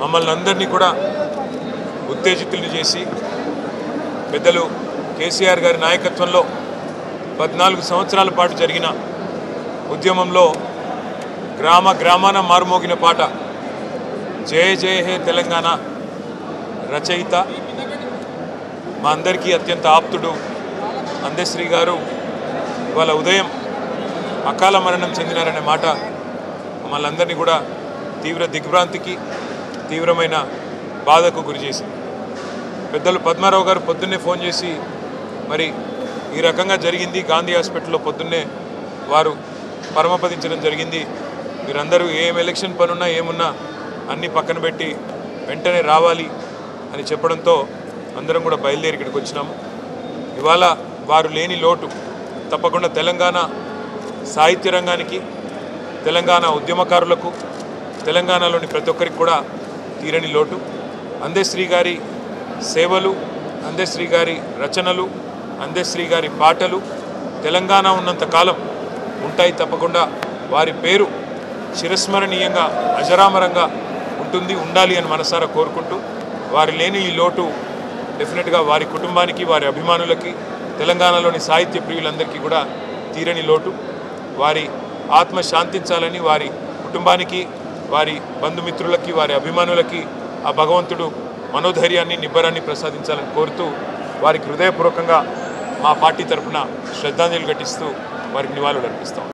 మమ్మల్ని అందరినీ కూడా ఉత్తేజితుల్ని చేసి పెద్దలు కేసీఆర్ గారి నాయకత్వంలో 14 సంవత్సరాల పాటు జరిగిన ఉద్యమంలో గ్రామ గ్రామాన మారుమోగిన పాట జయ జయ హే తెలంగాణ రచయిత మా అందరికీ అత్యంత ఆప్తుడు అందశ్రీ గారు ఇవాళ ఉదయం అకాల మరణం చెందినారనే మాట మమ్మల్ని అందరినీ కూడా తీవ్ర దిగ్భ్రాంతికి తీవ్రమైన బాధకు గురిచేసింది. పెద్దలు పద్మారావు గారు పొద్దున్నే ఫోన్ చేసి మరి ఈ రకంగా జరిగింది, గాంధీ హాస్పిటల్లో పొద్దున్నే వారు పరమపదించడం జరిగింది, మీరందరూ ఏం ఎలక్షన్ పనున్నా ఏమున్నా అన్నీ పక్కన పెట్టి వెంటనే రావాలి అని చెప్పడంతో అందరం కూడా బయలుదేరి ఇక్కడికి వచ్చినాము. ఇవాళ వారు లేని లోటు తప్పకుండా తెలంగాణ సాహిత్య రంగానికి, తెలంగాణ ఉద్యమకారులకు, తెలంగాణలోని ప్రతి ఒక్కరికి కూడా తీరని లోటు. అందశ్రీ గారి సేవలు, అందశ్రీ గారి రచనలు, అందశ్రీ గారి పాటలు తెలంగాణ ఉన్నంత కాలం ఉంటాయి. తప్పకుండా వారి పేరు చిరస్మరణీయంగా అజరామరంగా ఉంటుంది, ఉండాలి అని మనసారా కోరుకుంటూ, వారి లేని ఈ లోటు డెఫినెట్గా వారి కుటుంబానికి, వారి అభిమానులకి, తెలంగాణలోని సాహిత్య ప్రియులందరికీ కూడా తీరని లోటు. వారి ఆత్మ శాంతించాలని వారి కుటుంబానికి, వారి బంధుమిత్రులకి, వారి అభిమానులకి ఆ భగవంతుడు మనోధైర్యాన్ని, నిబ్బరాన్ని ప్రసాదించాలని కోరుతూ వారికి హృదయపూర్వకంగా మా పార్టీ తరఫున శ్రద్ధాంజలి ఘటిస్తూ వారికి నివాళులు అర్పిస్తాం.